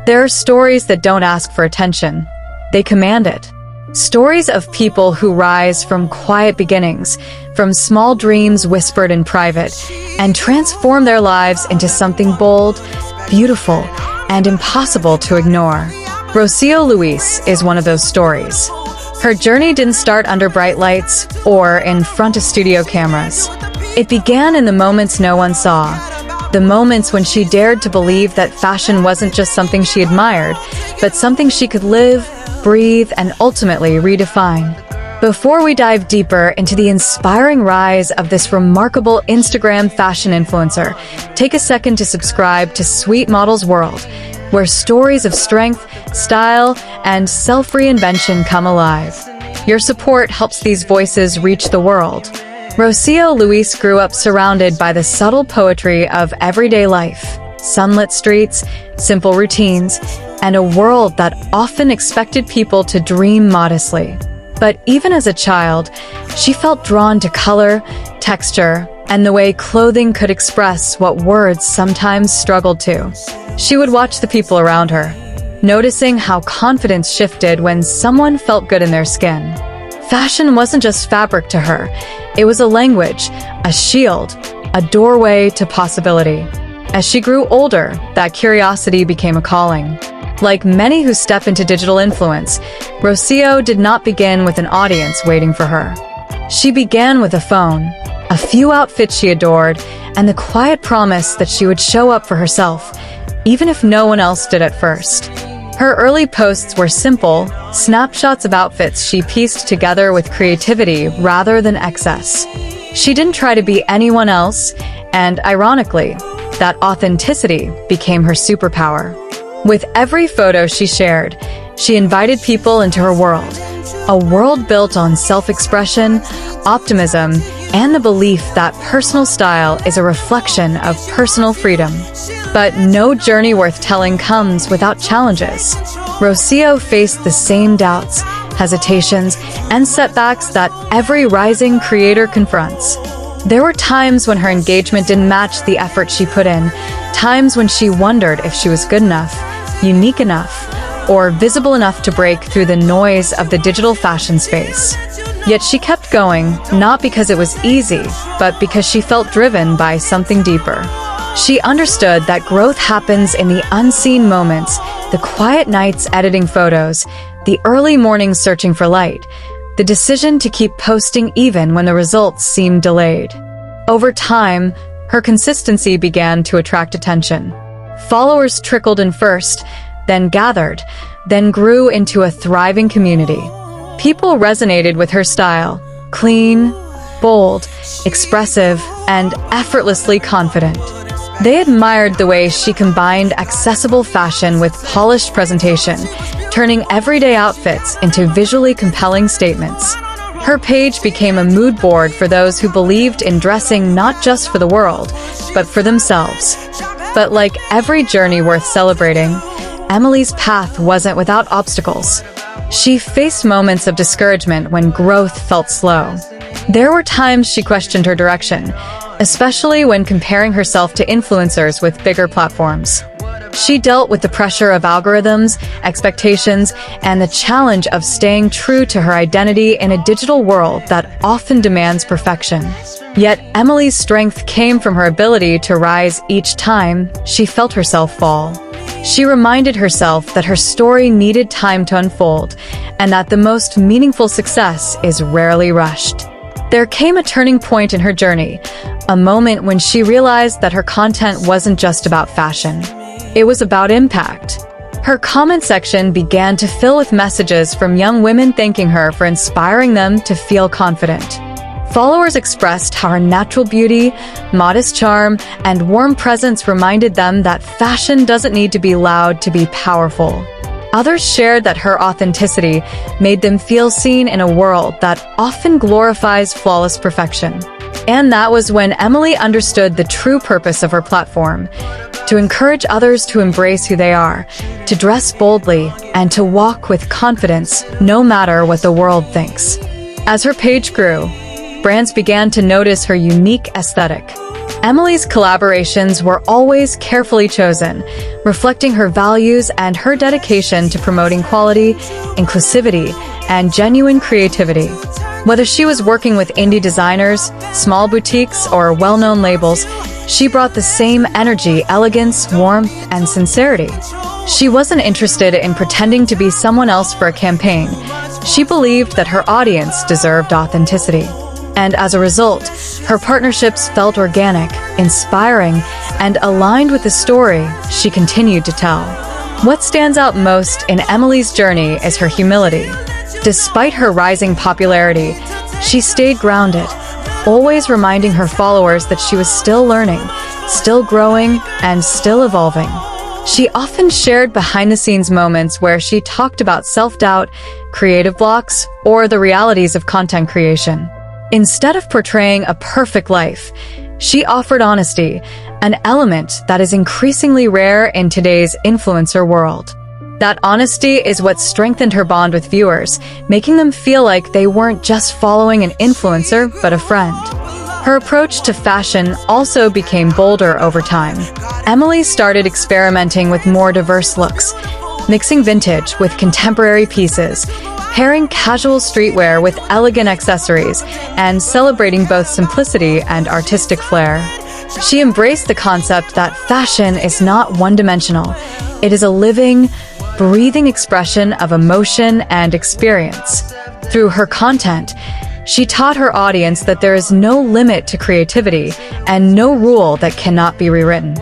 There are stories that don't ask for attention. They command it. Stories of people who rise from quiet beginnings, from small dreams whispered in private, and transform their lives into something bold, beautiful, and impossible to ignore. Rocio Luis is one of those stories. Her journey didn't start under bright lights or in front of studio cameras. It began in the moments no one saw. The moments when she dared to believe that fashion wasn't just something she admired, but something she could live, breathe, and ultimately redefine. Before we dive deeper into the inspiring rise of this remarkable Instagram fashion influencer, take a second to subscribe to Sweet Model's World, where stories of strength, style, and self-reinvention come alive. Your support helps these voices reach the world. Rocio Luis grew up surrounded by the subtle poetry of everyday life, sunlit streets, simple routines, and a world that often expected people to dream modestly. But even as a child, she felt drawn to color, texture, and the way clothing could express what words sometimes struggled to. She would watch the people around her, noticing how confidence shifted when someone felt good in their skin. Fashion wasn't just fabric to her. It was a language, a shield, a doorway to possibility. As she grew older, that curiosity became a calling. Like many who step into digital influence, Rocio did not begin with an audience waiting for her. She began with a phone, a few outfits she adored, and the quiet promise that she would show up for herself, even if no one else did at first. Her early posts were simple, snapshots of outfits she pieced together with creativity rather than excess. She didn't try to be anyone else, and ironically, that authenticity became her superpower. With every photo she shared, she invited people into her world, a world built on self-expression, optimism, and the belief that personal style is a reflection of personal freedom. But no journey worth telling comes without challenges. Rocio faced the same doubts, hesitations, and setbacks that every rising creator confronts. There were times when her engagement didn't match the effort she put in, times when she wondered if she was good enough, unique enough, or visible enough to break through the noise of the digital fashion space. Yet she kept going, not because it was easy, but because she felt driven by something deeper. She understood that growth happens in the unseen moments, the quiet nights editing photos, the early mornings searching for light, the decision to keep posting even when the results seemed delayed. Over time, her consistency began to attract attention. Followers trickled in first, then gathered, then grew into a thriving community. People resonated with her style, clean, bold, expressive, and effortlessly confident. They admired the way she combined accessible fashion with polished presentation, turning everyday outfits into visually compelling statements. Her page became a mood board for those who believed in dressing not just for the world, but for themselves. But like every journey worth celebrating, Emily's path wasn't without obstacles. She faced moments of discouragement when growth felt slow. There were times she questioned her direction, especially when comparing herself to influencers with bigger platforms. She dealt with the pressure of algorithms, expectations, and the challenge of staying true to her identity in a digital world that often demands perfection. Yet Emily's strength came from her ability to rise each time she felt herself fall. She reminded herself that her story needed time to unfold, and that the most meaningful success is rarely rushed. There came a turning point in her journey, a moment when she realized that her content wasn't just about fashion. It was about impact. Her comment section began to fill with messages from young women thanking her for inspiring them to feel confident. Followers expressed how her natural beauty, modest charm, and warm presence reminded them that fashion doesn't need to be loud to be powerful. Others shared that her authenticity made them feel seen in a world that often glorifies flawless perfection. And that was when Emily understood the true purpose of her platform: to encourage others to embrace who they are, to dress boldly, and to walk with confidence no matter what the world thinks. As her page grew, brands began to notice her unique aesthetic. Emily's collaborations were always carefully chosen, reflecting her values and her dedication to promoting quality, inclusivity, and genuine creativity. Whether she was working with indie designers, small boutiques, or well-known labels, she brought the same energy, elegance, warmth, and sincerity. She wasn't interested in pretending to be someone else for a campaign. She believed that her audience deserved authenticity. And as a result, her partnerships felt organic, inspiring, and aligned with the story she continued to tell. What stands out most in Emily's journey is her humility. Despite her rising popularity, she stayed grounded, always reminding her followers that she was still learning, still growing, and still evolving. She often shared behind-the-scenes moments where she talked about self-doubt, creative blocks, or the realities of content creation. Instead of portraying a perfect life, she offered honesty, an element that is increasingly rare in today's influencer world. That honesty is what strengthened her bond with viewers, making them feel like they weren't just following an influencer, but a friend. Her approach to fashion also became bolder over time. Emily started experimenting with more diverse looks, mixing vintage with contemporary pieces, pairing casual streetwear with elegant accessories, and celebrating both simplicity and artistic flair. She embraced the concept that fashion is not one-dimensional. It is a living, breathing expression of emotion and experience. Through her content, she taught her audience that there is no limit to creativity and no rule that cannot be rewritten.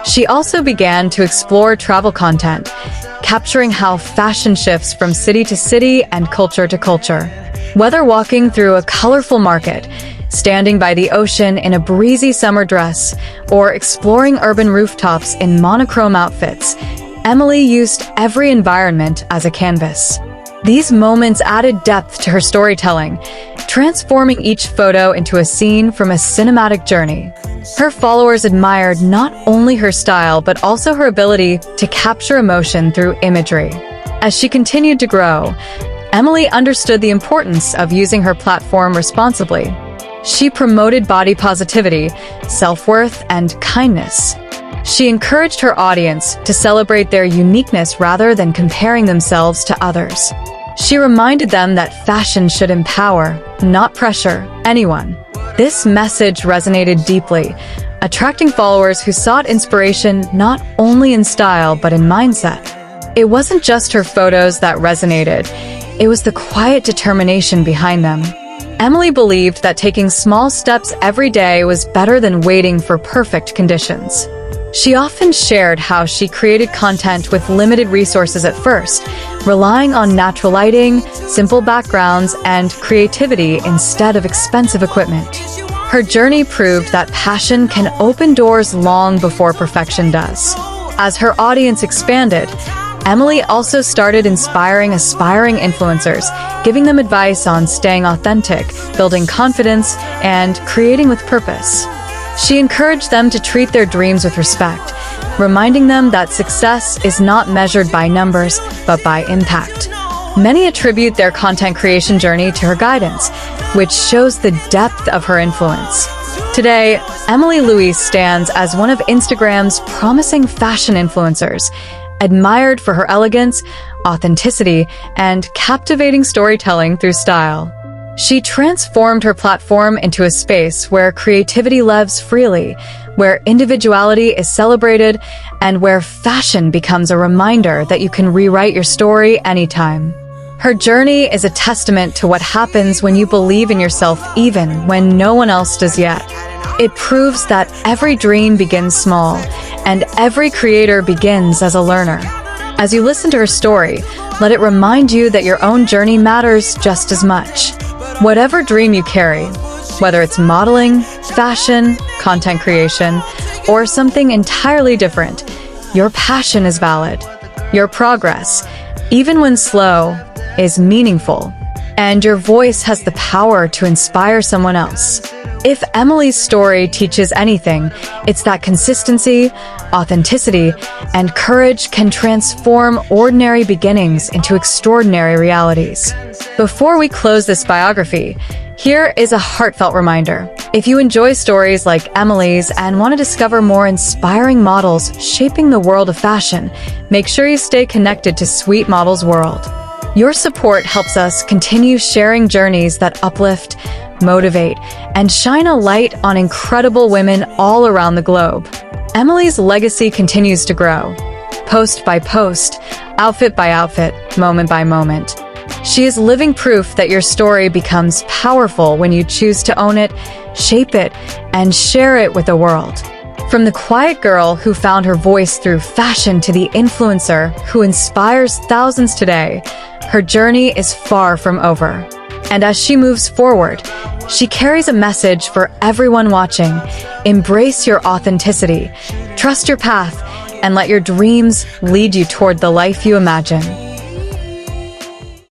She also began to explore travel content, capturing how fashion shifts from city to city and culture to culture. Whether walking through a colorful market, standing by the ocean in a breezy summer dress, or exploring urban rooftops in monochrome outfits, Emily used every environment as a canvas. These moments added depth to her storytelling, transforming each photo into a scene from a cinematic journey. Her followers admired not only her style, but also her ability to capture emotion through imagery. As she continued to grow, Emily understood the importance of using her platform responsibly. She promoted body positivity, self-worth, and kindness. She encouraged her audience to celebrate their uniqueness rather than comparing themselves to others. She reminded them that fashion should empower, not pressure, anyone. This message resonated deeply, attracting followers who sought inspiration not only in style but in mindset. It wasn't just her photos that resonated, it was the quiet determination behind them. Emily believed that taking small steps every day was better than waiting for perfect conditions. She often shared how she created content with limited resources at first, relying on natural lighting, simple backgrounds, and creativity instead of expensive equipment. Her journey proved that passion can open doors long before perfection does. As her audience expanded, Emily also started inspiring aspiring influencers, giving them advice on staying authentic, building confidence, and creating with purpose. She encouraged them to treat their dreams with respect, reminding them that success is not measured by numbers, but by impact. Many attribute their content creation journey to her guidance, which shows the depth of her influence. Today, Emily Louise stands as one of Instagram's promising fashion influencers, admired for her elegance, authenticity, and captivating storytelling through style. She transformed her platform into a space where creativity lives freely, where individuality is celebrated, and where fashion becomes a reminder that you can rewrite your story anytime. Her journey is a testament to what happens when you believe in yourself even when no one else does yet. It proves that every dream begins small, and every creator begins as a learner. As you listen to her story, let it remind you that your own journey matters just as much. Whatever dream you carry, whether it's modeling, fashion, content creation, or something entirely different, your passion is valid. Your progress, even when slow, is meaningful, and your voice has the power to inspire someone else. If Emily's story teaches anything, it's that consistency, authenticity, and courage can transform ordinary beginnings into extraordinary realities. Before we close this biography, here is a heartfelt reminder. If you enjoy stories like Emily's and want to discover more inspiring models shaping the world of fashion, make sure you stay connected to Sweet Models World. Your support helps us continue sharing journeys that uplift, motivate, and shine a light on incredible women all around the globe. Emily's legacy continues to grow, post by post, outfit by outfit, moment by moment. She is living proof that your story becomes powerful when you choose to own it, shape it, and share it with the world. From the quiet girl who found her voice through fashion to the influencer who inspires thousands today, her journey is far from over. And as she moves forward, she carries a message for everyone watching. Embrace your authenticity, trust your path, and let your dreams lead you toward the life you imagine.